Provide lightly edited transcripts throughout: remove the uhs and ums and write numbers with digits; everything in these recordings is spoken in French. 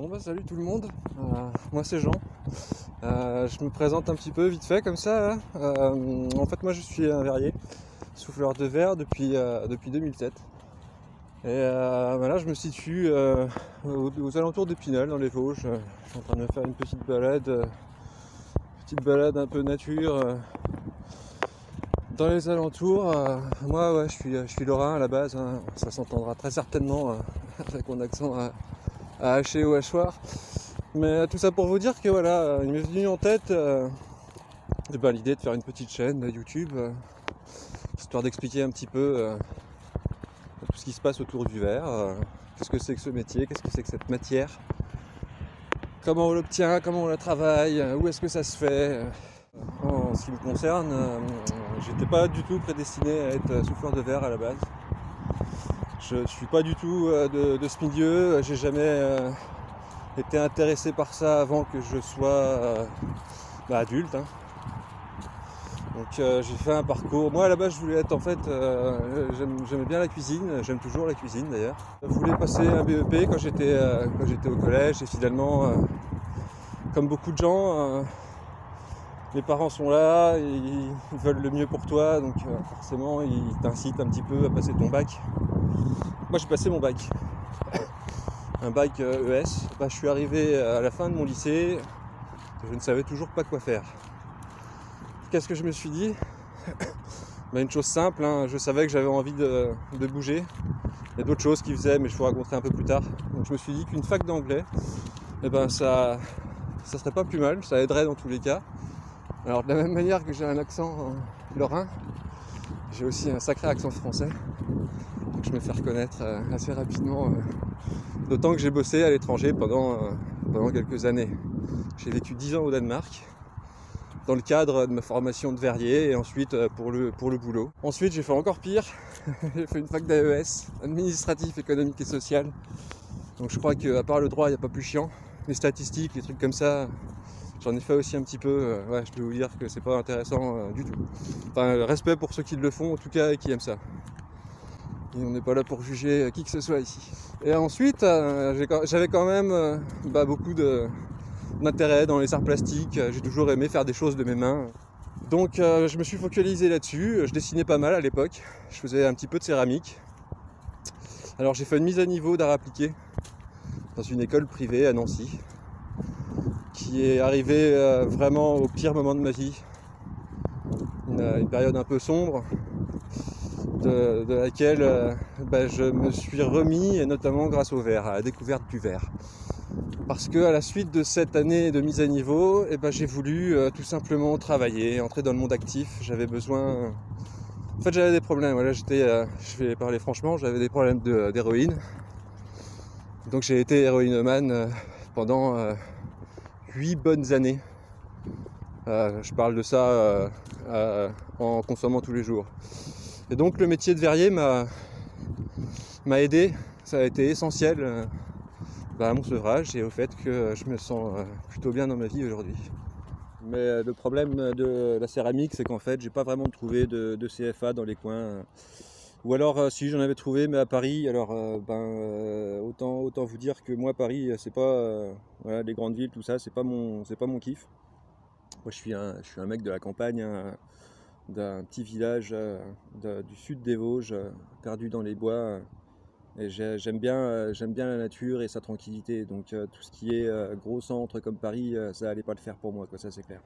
Bon bah salut tout le monde, moi c'est Jean. Je me présente un petit peu vite fait comme ça. En fait moi je suis un verrier, souffleur de verre depuis 2007. Et voilà, je me situe aux alentours d'Épinal dans les Vosges. Je suis en train de me faire une petite balade un peu nature dans les alentours. Moi ouais, je suis lorrain à la base, hein. Ça s'entendra très certainement avec mon accent à hacher ou hachoir. Mais tout ça pour vous dire que voilà, il m'est venu en tête l'idée de faire une petite chaîne YouTube, histoire d'expliquer un petit peu tout ce qui se passe autour du verre, qu'est-ce que c'est que ce métier, qu'est-ce que c'est que cette matière, comment on l'obtient, comment on la travaille, où est-ce que ça se fait. En ce qui me concerne, j'étais pas du tout prédestiné à être souffleur de verre à la base. Je suis pas du tout de ce milieu, j'ai jamais été intéressé par ça avant que je sois adulte, hein. Donc j'ai fait un parcours. Moi à la base je voulais être j'aimais bien la cuisine, j'aime toujours la cuisine d'ailleurs. Je voulais passer un BEP quand j'étais au collège et finalement comme beaucoup de gens, les parents sont là, ils veulent le mieux pour toi, donc forcément ils t'incitent un petit peu à passer ton bac. Moi j'ai passé mon bac. Un bac ES. Je suis arrivé à la fin de mon lycée, je ne savais toujours pas quoi faire. Qu'est-ce que je me suis dit? Une chose simple, hein, je savais que j'avais envie de bouger. Il y a d'autres choses qui faisaient, mais je vous raconterai un peu plus tard. Donc je me suis dit qu'une fac d'anglais, ça serait pas plus mal, ça aiderait dans tous les cas. Alors de la même manière que j'ai un accent lorrain, j'ai aussi un sacré accent français. Donc je me fais reconnaître assez rapidement. D'autant que j'ai bossé à l'étranger pendant quelques années. J'ai vécu 10 ans au Danemark dans le cadre de ma formation de verrier et ensuite pour le boulot. Ensuite j'ai fait encore pire, j'ai fait une fac d'AES, administratif, économique et social. Donc je crois qu'à part le droit il n'y a pas plus chiant. Les statistiques, les trucs comme ça, j'en ai fait aussi un petit peu. Je peux vous dire que c'est pas intéressant du tout. Enfin respect pour ceux qui le font en tout cas et qui aiment ça. Et on n'est pas là pour juger qui que ce soit ici. Et ensuite, j'avais quand même beaucoup d'intérêt dans les arts plastiques. J'ai toujours aimé faire des choses de mes mains. Donc je me suis focalisé là-dessus. Je dessinais pas mal à l'époque. Je faisais un petit peu de céramique. Alors j'ai fait une mise à niveau d'art appliqué dans une école privée à Nancy, qui est arrivée vraiment au pire moment de ma vie. Une période un peu sombre, de laquelle je me suis remis, et notamment grâce au verre, à la découverte du verre. Parce que à la suite de cette année de mise à niveau, j'ai voulu tout simplement travailler, entrer dans le monde actif. J'avais besoin... En fait j'avais des problèmes, voilà, je vais parler franchement, j'avais des problèmes d'héroïne. Donc j'ai été héroïnomane pendant 8 bonnes années. Je parle de ça en consommant tous les jours. Et donc le métier de verrier m'a aidé, ça a été essentiel à mon sevrage et au fait que je me sens plutôt bien dans ma vie aujourd'hui. Mais le problème de la céramique, c'est qu'en fait j'ai pas vraiment trouvé de CFA dans les coins. Ou alors si j'en avais trouvé, mais à Paris, alors autant vous dire que moi Paris c'est pas les grandes villes, tout ça, c'est pas mon kiff. Moi je suis un mec de la campagne, hein, d'un petit village du sud des Vosges, perdu dans les bois. Et j'aime bien la nature et sa tranquillité. Donc tout ce qui est gros centre comme Paris, ça allait pas le faire pour moi, quoi, ça c'est clair.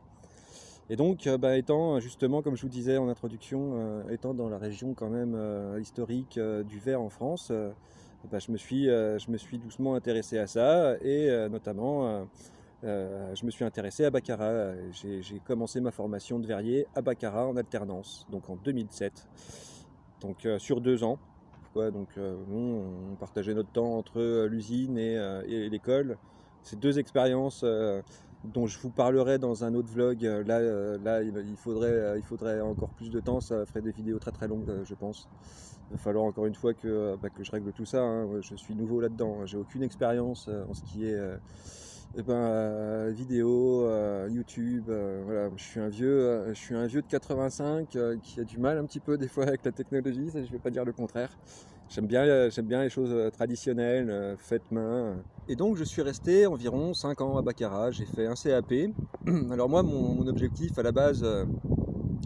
Et donc étant justement, comme je vous disais en introduction, étant dans la région quand même historique du verre en France, je me suis doucement intéressé à ça et notamment je me suis intéressé à Baccarat. J'ai commencé ma formation de verrier à Baccarat en alternance, donc en 2007, donc sur 2 ans. Donc on partageait notre temps entre l'usine et l'école. C'est 2 expériences dont je vous parlerai dans un autre vlog. Là il faudrait encore plus de temps, ça ferait des vidéos très très longues je pense. Il va falloir encore une fois que je règle tout ça, hein. Je suis nouveau là-dedans, j'ai aucune expérience en ce qui est Vidéo, YouTube, voilà. Je suis un vieux de 85 qui a du mal un petit peu des fois avec la technologie, ça, je vais pas dire le contraire. J'aime bien les choses traditionnelles, faites main. Et donc je suis resté environ 5 ans à Baccarat, j'ai fait un CAP. Alors moi, mon objectif à la base,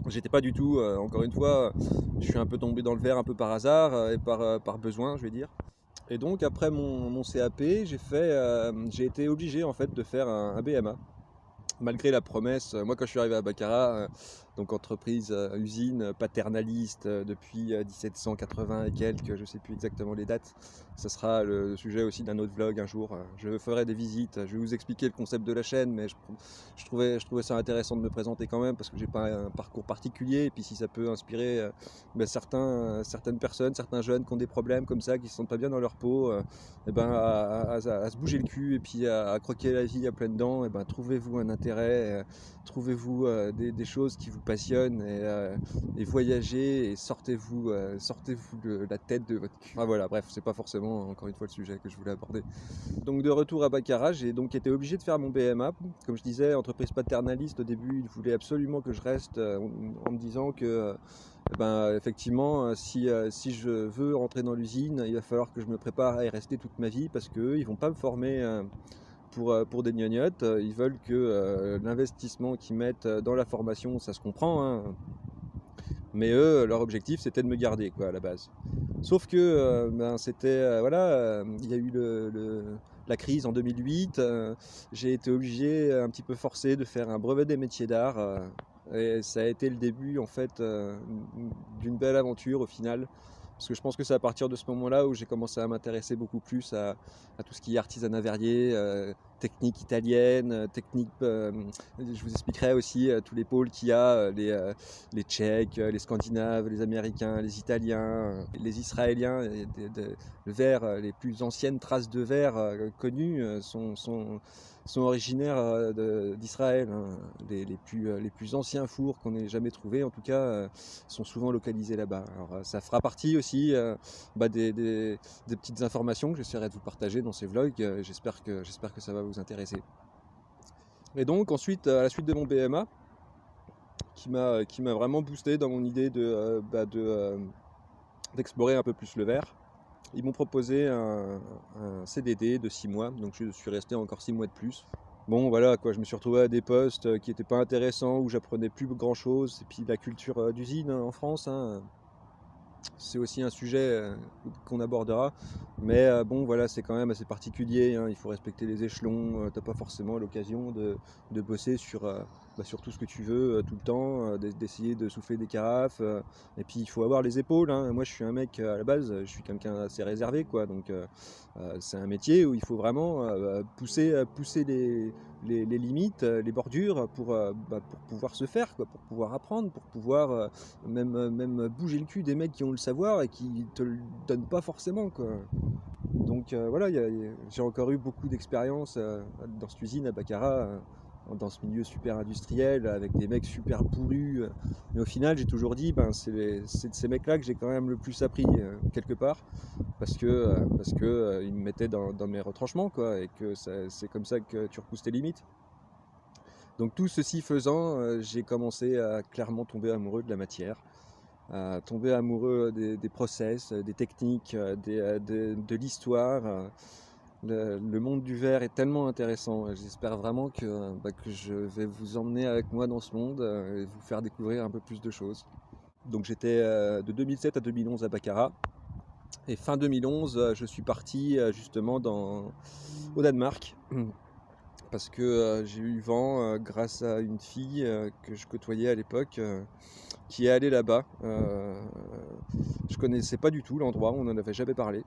j'étais pas du tout, encore une fois, je suis un peu tombé dans le verre un peu par hasard et par besoin, je vais dire. Et donc après mon CAP, j'ai été obligé en fait de faire un BMA. Malgré la promesse, moi quand je suis arrivé à Baccarat, donc entreprise, usine paternaliste depuis 1780 et quelques, je ne sais plus exactement les dates, ça sera le sujet aussi d'un autre vlog un jour. Je ferai des visites, je vais vous expliquer le concept de la chaîne, mais je trouvais ça intéressant de me présenter quand même parce que j'ai pas un parcours particulier, et puis si ça peut inspirer certaines personnes, certains jeunes qui ont des problèmes comme ça, qui ne se sentent pas bien dans leur peau, à se bouger le cul et puis à croquer la vie à pleines dents, trouvez-vous un intérêt, trouvez-vous des choses qui vous passionnent et voyagez et sortez-vous de la tête de votre cul. Voilà, bref, c'est pas forcément encore une fois le sujet que je voulais aborder. Donc de retour à Baccarat, j'ai donc été obligé de faire mon BMA. Comme je disais, entreprise paternaliste au début, il voulait absolument que je reste en me disant que effectivement, si je veux rentrer dans l'usine, il va falloir que je me prépare à y rester toute ma vie parce qu'eux, ils vont pas me former pour des gnognottes. Ils veulent que l'investissement qu'ils mettent dans la formation, ça se comprend, hein. Mais eux, leur objectif, c'était de me garder, quoi, à la base. Sauf que il y a eu la crise en 2008. J'ai été obligé, un petit peu forcé, de faire un brevet des métiers d'art. Et ça a été le début, en fait, d'une belle aventure au final. Parce que je pense que c'est à partir de ce moment-là où j'ai commencé à m'intéresser beaucoup plus à tout ce qui est artisanat verrier, technique italienne, je vous expliquerai aussi tous les pôles qu'il y a, les Tchèques, les Scandinaves, les Américains, les Italiens, les Israéliens. Le verre, les plus anciennes traces de verre connues sont originaires d'Israël, hein. Les plus anciens fours qu'on ait jamais trouvés, en tout cas, sont souvent localisés là-bas. Alors, ça fera partie aussi des petites informations que j'essaierai de vous partager dans ces vlogs. J'espère que ça va vous intéresser. Et donc ensuite, à la suite de mon BMA, qui m'a vraiment boosté dans mon idée d'explorer un peu plus le verre, ils m'ont proposé un CDD de 6 mois, donc je suis resté encore 6 mois de plus. Bon voilà quoi, je me suis retrouvé à des postes qui n'étaient pas intéressants, où j'apprenais plus grand chose, et puis la culture d'usine en France, hein, c'est aussi un sujet qu'on abordera, mais bon voilà, c'est quand même assez particulier, hein. Il faut respecter les échelons, t'as pas forcément l'occasion de bosser sur tout ce que tu veux tout le temps, d'essayer de souffler des carafes, et puis il faut avoir les épaules, hein. Moi je suis un mec à la base, je suis quelqu'un assez réservé quoi, donc c'est un métier où il faut vraiment pousser les limites, les bordures pour pouvoir se faire, quoi, pour pouvoir apprendre, pour pouvoir même bouger le cul des mecs qui ont le savoir et qui te le donnent pas forcément, quoi. Donc voilà, j'ai encore eu beaucoup d'expérience dans cette usine à Baccarat, dans ce milieu super industriel, avec des mecs super bourrus. Mais au final, j'ai toujours dit, c'est de ces mecs-là que j'ai quand même le plus appris, quelque part, parce que ils me mettaient dans mes retranchements, quoi, et que c'est comme ça que tu repousses tes limites. Donc tout ceci faisant, j'ai commencé à clairement tomber amoureux de la matière, à tomber amoureux des process, des techniques, de l'histoire. Le monde du verre est tellement intéressant. J'espère vraiment que je vais vous emmener avec moi dans ce monde et vous faire découvrir un peu plus de choses. Donc j'étais de 2007 à 2011 à Baccarat. Et fin 2011, je suis parti justement au Danemark. Parce que j'ai eu vent grâce à une fille que je côtoyais à l'époque qui est allée là-bas. Je connaissais pas du tout l'endroit, on n'en avait jamais parlé.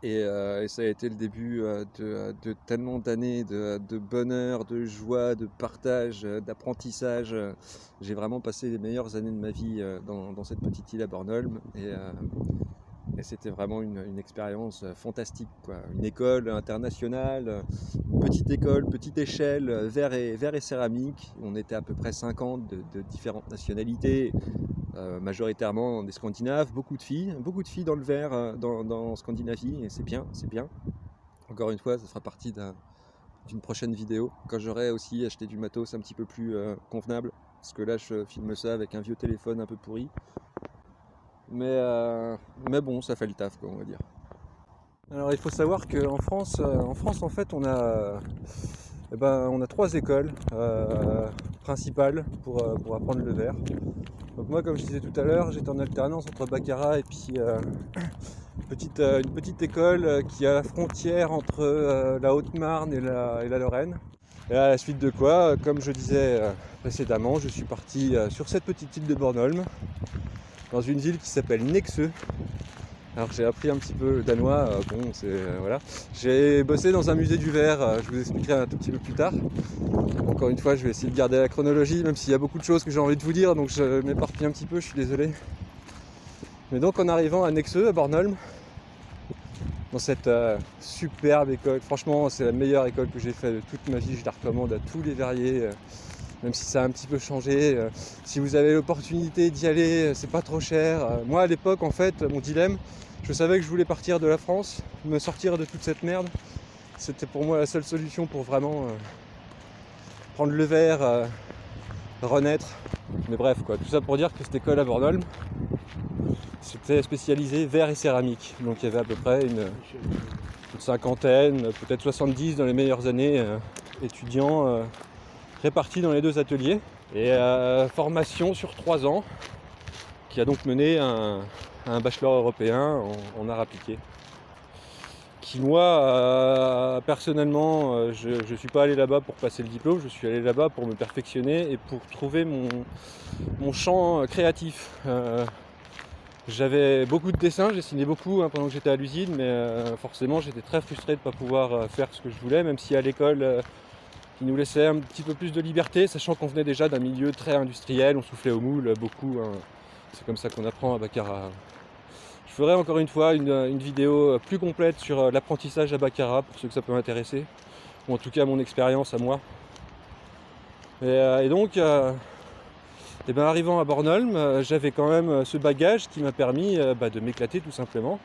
Et ça a été le début de tellement d'années de bonheur, de joie, de partage, d'apprentissage. J'ai vraiment passé les meilleures années de ma vie dans cette petite île à Bornholm. Et c'était vraiment une expérience fantastique, quoi. Une école internationale, une petite école, petite échelle, verre et céramique. On était à peu près 50 de différentes nationalités, majoritairement des Scandinaves, beaucoup de filles dans le verre, dans Scandinavie, et c'est bien, c'est bien. Encore une fois, ça fera partie d'une prochaine vidéo, quand j'aurai aussi acheté du matos un petit peu plus convenable, parce que là je filme ça avec un vieux téléphone un peu pourri. Mais bon, ça fait le taf, quoi, on va dire. Alors il faut savoir qu'en France, en fait, on a 3 écoles principales pour apprendre le verre. Donc moi, comme je disais tout à l'heure, j'étais en alternance entre Baccarat et puis une petite école qui est à la frontière entre la Haute-Marne et la Lorraine. Et à la suite de quoi, comme je disais précédemment, je suis parti sur cette petite île de Bornholm, dans une ville qui s'appelle Nexø. Alors j'ai appris un petit peu le danois, voilà. J'ai bossé dans un musée du verre, je vous expliquerai un tout petit peu plus tard. Encore une fois, je vais essayer de garder la chronologie, même s'il y a beaucoup de choses que j'ai envie de vous dire, donc je m'éparpille un petit peu, je suis désolé. Mais donc en arrivant à Nexø, à Bornholm, dans cette superbe école, franchement c'est la meilleure école que j'ai faite de toute ma vie, je la recommande à tous les verriers, même si ça a un petit peu changé. Si vous avez l'opportunité d'y aller, c'est pas trop cher. Moi à l'époque, en fait, mon dilemme, je savais que je voulais partir de la France, me sortir de toute cette merde. C'était pour moi la seule solution pour vraiment prendre le verre, renaître. Mais bref, quoi, tout ça pour dire que cette école à Bornholm, c'était spécialisé verre et céramique. Donc il y avait à peu près une cinquantaine, peut-être 70 dans les meilleures années, étudiants répartis dans les 2 ateliers. Et formation sur 3 ans, qui a donc mené à un bachelor européen en art appliqué. Qui moi, personnellement, je ne suis pas allé là-bas pour passer le diplôme, je suis allé là-bas pour me perfectionner et pour trouver mon champ créatif. J'avais beaucoup de dessins, j'ai dessiné beaucoup pendant que j'étais à l'usine, mais forcément j'étais très frustré de ne pas pouvoir faire ce que je voulais, même si à l'école ils nous laissaient un petit peu plus de liberté, sachant qu'on venait déjà d'un milieu très industriel, on soufflait au moule beaucoup, c'est comme ça qu'on apprend à Baccarat. Je ferai encore une fois une vidéo plus complète sur l'apprentissage à Baccarat, pour ceux que ça peut m'intéresser, ou en tout cas mon expérience à moi. Et donc, arrivant à Bornholm, j'avais quand même ce bagage qui m'a permis de m'éclater tout simplement.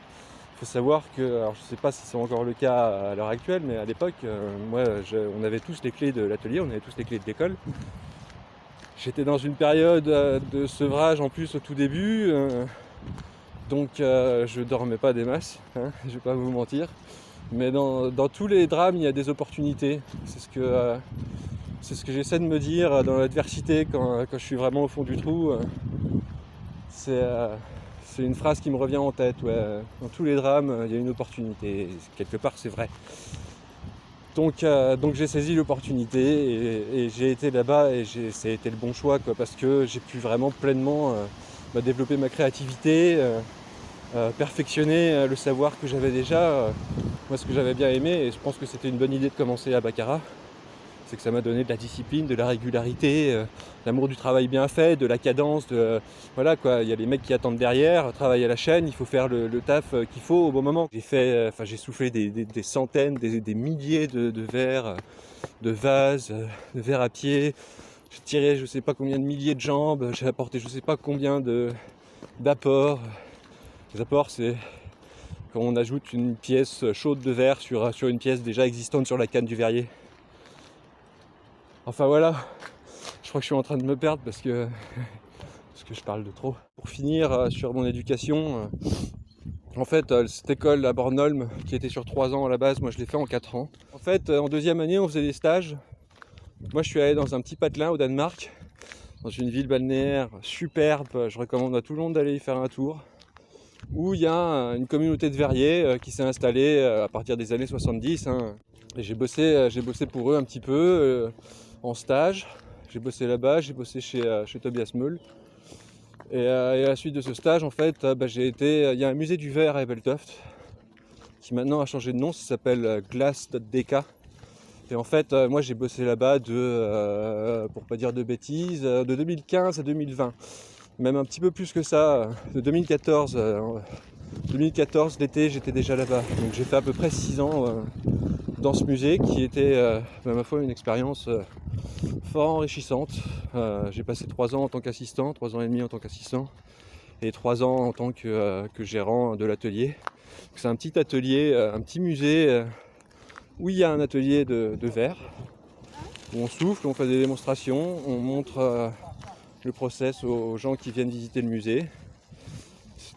Il faut savoir que, alors je ne sais pas si c'est encore le cas à l'heure actuelle, mais à l'époque, on avait tous les clés de l'atelier, on avait tous les clés de l'école. J'étais dans une période de sevrage en plus au tout début, donc je dormais pas des masses, hein, je vais pas vous mentir. Mais dans tous les drames, il y a des opportunités. C'est ce que j'essaie de me dire dans l'adversité quand je suis vraiment au fond du trou. C'est une phrase qui me revient en tête. Ouais. Dans tous les drames, il y a une opportunité. Quelque part, c'est vrai. Donc j'ai saisi l'opportunité et j'ai été là-bas et ça a été le bon choix, quoi, parce que j'ai pu vraiment pleinement développer ma créativité, perfectionner le savoir que j'avais déjà. Moi, ce que j'avais bien aimé, et je pense que c'était une bonne idée de commencer à Baccarat, c'est que ça m'a donné de la discipline, de la régularité, l'amour du travail bien fait, de la cadence, voilà quoi, il y a les mecs qui attendent derrière, travail à la chaîne, il faut faire le taf qu'il faut au bon moment. J'ai soufflé des centaines, des milliers de verres, de vases, de verres à pied. J'ai tiré je sais pas combien de milliers de jambes, j'ai apporté je sais pas combien d'apports. Les apports, c'est quand on ajoute une pièce chaude de verre sur une pièce déjà existante sur la canne du verrier. Enfin voilà, je crois que je suis en train de me perdre parce que je parle de trop. Pour finir sur mon éducation, en fait cette école à Bornholm qui était sur 3 ans à la base, moi je l'ai fait en 4 ans. En fait en 2e année on faisait des stages. Moi je suis allé dans un petit patelin au Danemark, dans une ville balnéaire superbe, je recommande à tout le monde d'aller y faire un tour, où il y a une communauté de verriers qui s'est installée à partir des années 70. Et j'ai bossé pour eux un petit peu en stage. J'ai bossé là-bas, j'ai bossé chez Tobias Moll. Et à la suite de ce stage, en fait, il y a un musée du verre à Ebeltoft qui maintenant a changé de nom, ça s'appelle Glass.dk. Et en fait, moi j'ai bossé là-bas pour pas dire de bêtises, de 2015 à 2020. Même un petit peu plus que ça, de 2014. 2014, l'été, j'étais déjà là-bas. Donc j'ai fait à peu près 6 ans dans ce musée qui était, ma foi, une expérience fort enrichissante. J'ai passé 3 ans en tant qu'assistant, 3 ans et demi en tant qu'assistant, et 3 ans en tant que gérant de l'atelier. C'est un petit atelier, un petit musée où il y a un atelier de verre, où on souffle, on fait des démonstrations, on montre le process aux gens qui viennent visiter le musée.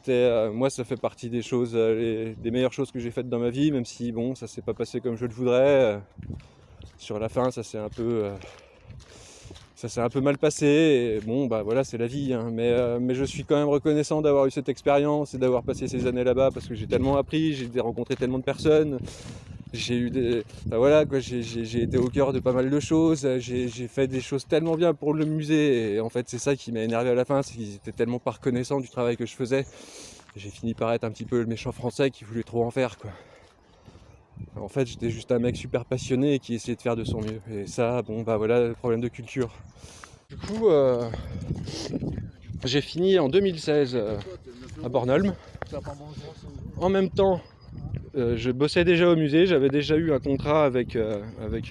Moi, ça fait partie des choses, des meilleures choses que j'ai faites dans ma vie, même si bon, ça s'est pas passé comme je le voudrais. Sur la fin, ça s'est un peu mal passé. Et bon, bah voilà, c'est la vie. Hein. Mais je suis quand même reconnaissant d'avoir eu cette expérience et d'avoir passé ces années là-bas parce que j'ai tellement appris, j'ai rencontré tellement de personnes. J'ai eu voilà quoi, j'ai été au cœur de pas mal de choses, j'ai fait des choses tellement bien pour le musée et en fait c'est ça qui m'a énervé à la fin, c'est qu'ils étaient tellement pas reconnaissants du travail que je faisais. J'ai fini par être un petit peu le méchant français qui voulait trop en faire quoi. En fait j'étais juste un mec super passionné et qui essayait de faire de son mieux et ça bon bah voilà le problème de culture. Du coup j'ai fini en 2016 à Bornholm. En même temps je bossais déjà au musée, j'avais déjà eu un contrat avec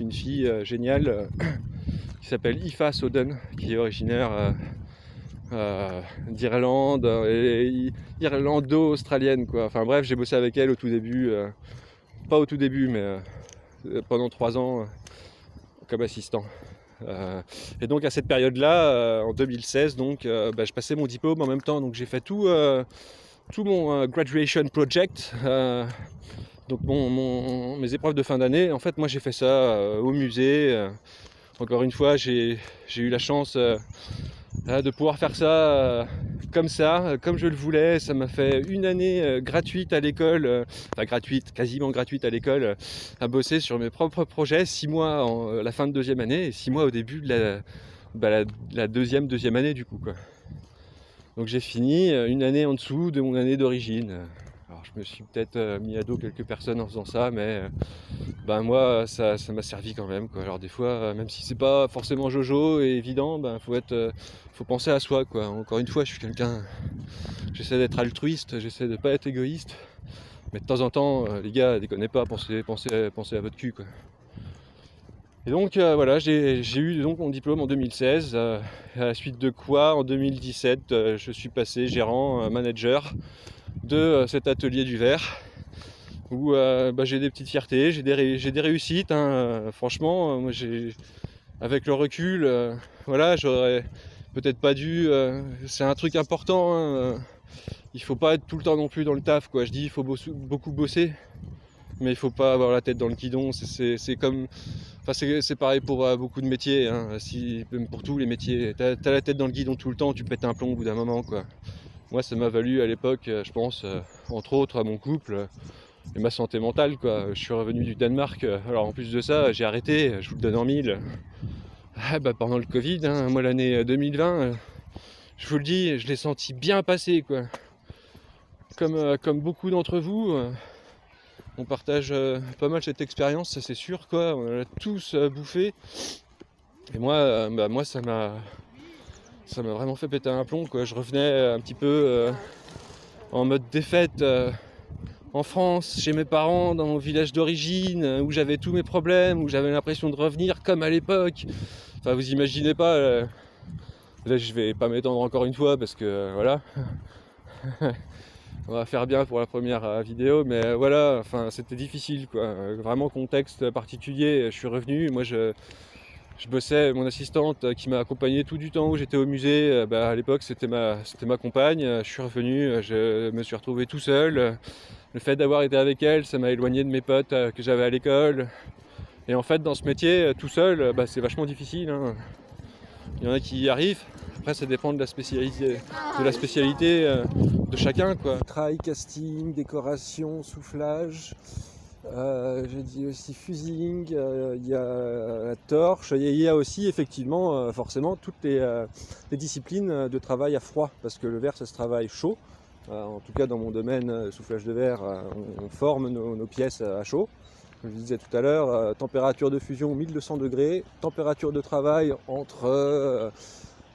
une fille géniale qui s'appelle Aoife Soden, qui est originaire d'Irlande, irlando-australienne quoi. Enfin bref, j'ai bossé avec elle au tout début, pas au tout début, mais pendant 3 ans comme assistant. Et donc à cette période-là, en 2016, donc, je passais mon diplôme en même temps, donc j'ai fait tout mon graduation project. Donc mes épreuves de fin d'année, en fait moi j'ai fait ça au musée. Encore une fois j'ai eu la chance de pouvoir faire ça comme je le voulais. Ça m'a fait une année gratuite à l'école, enfin gratuite, quasiment gratuite à l'école, à bosser sur mes propres projets, 6 mois à la fin de 2e année et 6 mois au début de la deuxième année du coup quoi. Donc j'ai fini une année en dessous de mon année d'origine. Alors je me suis peut-être mis à dos quelques personnes en faisant ça, mais moi ça m'a servi quand même quoi. Alors des fois, même si c'est pas forcément jojo et évident, faut penser à soi quoi. Encore une fois, je suis quelqu'un, j'essaie d'être altruiste, j'essaie de pas être égoïste, mais de temps en temps, les gars, déconnez pas, pensez à votre cul quoi. Et donc voilà, j'ai eu donc mon diplôme en 2016, à la suite de quoi en 2017 je suis passé gérant, manager de cet atelier du verre où j'ai des petites fiertés, j'ai des réussites, hein, franchement, moi avec le recul, voilà, j'aurais peut-être pas dû, c'est un truc important, hein, il faut pas être tout le temps non plus dans le taf quoi. Je dis il faut beaucoup bosser, mais il faut pas avoir la tête dans le guidon, c'est comme, enfin c'est pareil pour beaucoup de métiers, hein, même pour tous les métiers, t'as la tête dans le guidon tout le temps, tu pètes un plomb au bout d'un moment quoi. Moi ça m'a valu à l'époque, je pense, entre autres à mon couple et ma santé mentale quoi. Je suis revenu du Danemark, alors en plus de ça j'ai arrêté, je vous le donne en mille. Pendant le Covid, hein, moi l'année 2020, je vous le dis, je l'ai senti bien passer quoi. Comme beaucoup d'entre vous, on partage pas mal cette expérience, ça c'est sûr quoi. On a tous bouffé. Et moi, ça m'a vraiment fait péter un plomb quoi. Je revenais un petit peu en mode défaite en France, chez mes parents, dans mon village d'origine, où j'avais tous mes problèmes, où j'avais l'impression de revenir comme à l'époque. Enfin vous imaginez pas, là je vais pas m'étendre encore une fois parce que voilà. On va faire bien pour la première vidéo, mais voilà, enfin c'était difficile quoi, vraiment contexte particulier. Je suis revenu, moi je bossais, mon assistante qui m'a accompagné tout du temps où j'étais au musée, à l'époque c'était ma compagne. Je suis revenu, je me suis retrouvé tout seul. Le fait d'avoir été avec elle, ça m'a éloigné de mes potes que j'avais à l'école. Et en fait dans ce métier, tout seul, c'est vachement difficile, hein. Il y en a qui y arrivent. Après ça dépend de la spécialité de chacun quoi. Travail, casting, décoration, soufflage, j'ai dit aussi fusing, il y a la torche, il y a aussi effectivement forcément toutes les disciplines de travail à froid, parce que le verre ça se travaille chaud. En tout cas dans mon domaine, soufflage de verre, on forme nos pièces à chaud. Comme je disais tout à l'heure, température de fusion 1200 degrés, température de travail entre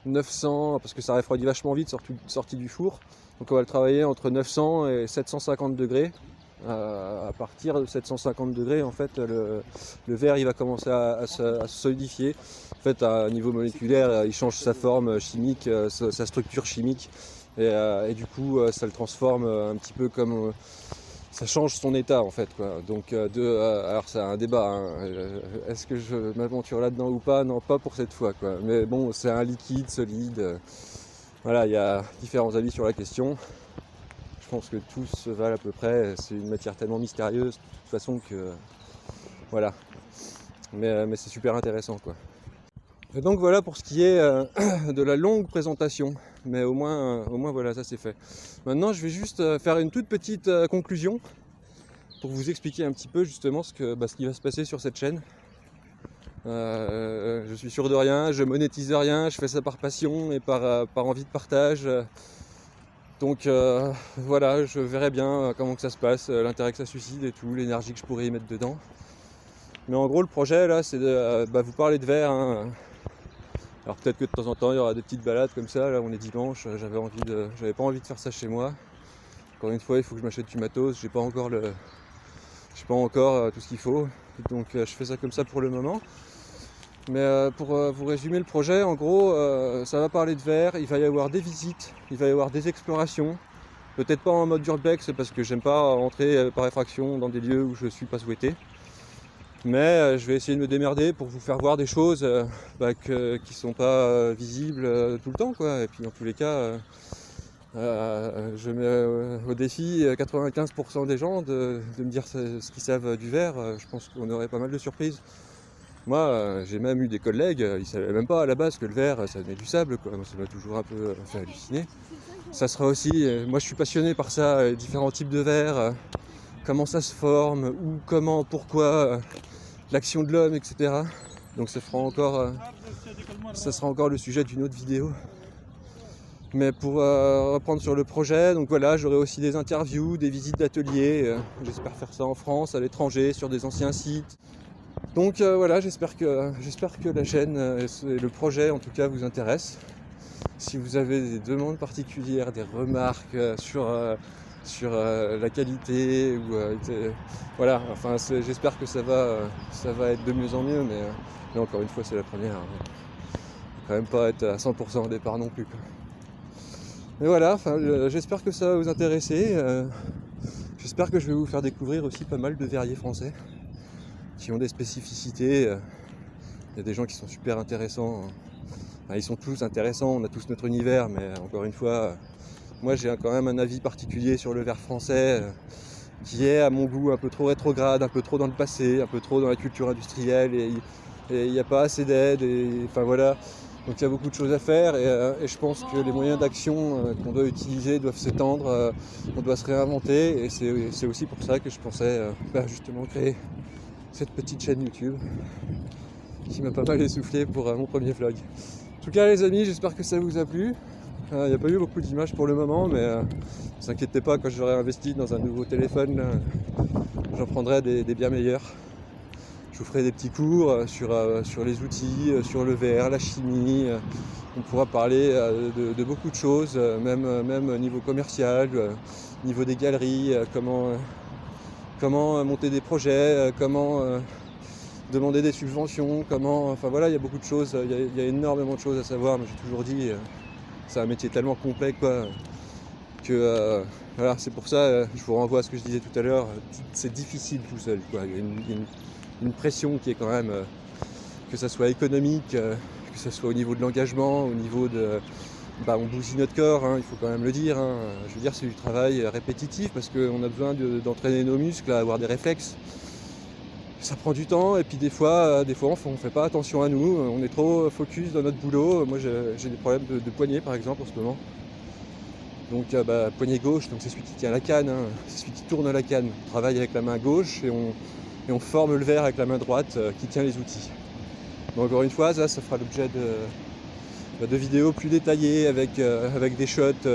900, parce que ça refroidit vachement vite sorti du four. Donc on va le travailler entre 900 et 750 degrés. À partir de 750 degrés, en fait, le verre il va commencer à se solidifier. En fait, à un niveau moléculaire, il change sa forme chimique, sa structure chimique. Et du coup, ça le transforme un petit peu comme... ça change son état en fait, quoi. Donc alors c'est un débat, hein. Est-ce que je m'aventure là-dedans ou pas? Non, pas pour cette fois, quoi. Mais bon, c'est un liquide solide. Voilà, il y a différents avis sur la question. Je pense que tous se valent à peu près. C'est une matière tellement mystérieuse de toute façon que voilà. Mais c'est super intéressant, quoi. Et donc voilà pour ce qui est de la longue présentation. Mais au moins voilà, ça c'est fait. Maintenant je vais juste faire une toute petite conclusion pour vous expliquer un petit peu justement ce qui va se passer sur cette chaîne. Je suis sûr de rien, je monétise rien, je fais ça par passion et par envie de partage. Donc voilà, je verrai bien comment que ça se passe, l'intérêt que ça suscite et tout, l'énergie que je pourrais y mettre dedans. Mais en gros le projet là c'est de vous parler de verre, hein. Alors peut-être que de temps en temps il y aura des petites balades comme ça, là on est dimanche, j'avais pas envie de faire ça chez moi. Encore une fois il faut que je m'achète du matos, j'ai pas encore tout ce qu'il faut, donc je fais ça comme ça pour le moment. Mais pour vous résumer le projet, en gros ça va parler de verre, il va y avoir des visites, il va y avoir des explorations, peut-être pas en mode urbex parce que j'aime pas rentrer par effraction dans des lieux où je suis pas souhaité. Mais je vais essayer de me démerder pour vous faire voir des choses qui sont pas visibles tout le temps, quoi. Et puis dans tous les cas, je mets au défi 95% des gens de me dire ce qu'ils savent du verre. Je pense qu'on aurait pas mal de surprises. Moi, j'ai même eu des collègues, ils savaient même pas à la base que le verre, ça venait du sable, quoi. Moi, ça m'a toujours un peu fait halluciner. Ça sera aussi, moi je suis passionné par ça, différents types de verre, comment ça se forme, où, comment, pourquoi, l'action de l'homme, etc. Donc ça sera encore le sujet d'une autre vidéo. Mais pour reprendre sur le projet, donc voilà, j'aurai aussi des interviews, des visites d'ateliers. J'espère faire ça en France, à l'étranger, sur des anciens sites. Donc voilà, j'espère que la chaîne et le projet en tout cas vous intéressent. Si vous avez des demandes particulières, des remarques sur la qualité ou voilà, enfin j'espère que ça va être de mieux en mieux, mais encore une fois c'est la première, hein. Faut quand même pas être à 100% au départ non plus, quoi. Mais voilà, j'espère que ça va vous intéresser. J'espère que je vais vous faire découvrir aussi pas mal de verriers français qui ont des spécificités. Il y a des gens qui sont super intéressants. Enfin, ils sont tous intéressants, on a tous notre univers, mais encore une fois, moi j'ai quand même un avis particulier sur le verre français qui est à mon goût un peu trop rétrograde, un peu trop dans le passé, un peu trop dans la culture industrielle, et il n'y a pas assez d'aide, et enfin voilà. Donc il y a beaucoup de choses à faire, et je pense que les moyens d'action qu'on doit utiliser doivent s'étendre, on doit se réinventer, et c'est aussi pour ça que je pensais justement créer cette petite chaîne YouTube qui m'a pas mal essoufflé pour mon premier vlog. En tout cas les amis, j'espère que ça vous a plu. Il n'y a pas eu beaucoup d'images pour le moment, mais ne vous inquiétez pas, quand j'aurai investi dans un nouveau téléphone, j'en prendrai des bien meilleurs. Je vous ferai des petits cours sur les outils, sur le verre, la chimie. On pourra parler de beaucoup de choses, même au niveau commercial, niveau des galeries, comment monter des projets, comment demander des subventions, enfin voilà, il y a beaucoup de choses, il y a énormément de choses à savoir, mais j'ai toujours dit, c'est un métier tellement complet, quoi, que voilà, c'est pour ça, je vous renvoie à ce que je disais tout à l'heure, c'est difficile tout seul, quoi. Il y a une pression qui est quand même, que ça soit économique, que ça soit au niveau de l'engagement, au niveau de... on bousille notre corps, hein, il faut quand même le dire, hein. Je veux dire, c'est du travail répétitif parce qu'on a besoin d'entraîner nos muscles, à avoir des réflexes. Ça prend du temps, et puis des fois on fait pas attention à nous, on est trop focus dans notre boulot. Moi j'ai des problèmes de poignet par exemple en ce moment. Donc poignet gauche, donc c'est celui qui tient la canne, hein, c'est celui qui tourne la canne. On travaille avec la main gauche et on forme le verre avec la main droite qui tient les outils. Mais encore une fois, ça fera l'objet de vidéos plus détaillées avec des shots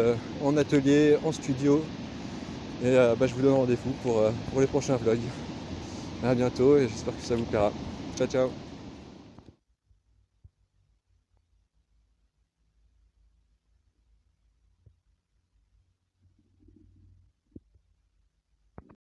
en atelier, en studio. Et je vous donne rendez-vous pour les prochains vlogs. A bientôt et j'espère que ça vous plaira. Ciao ciao.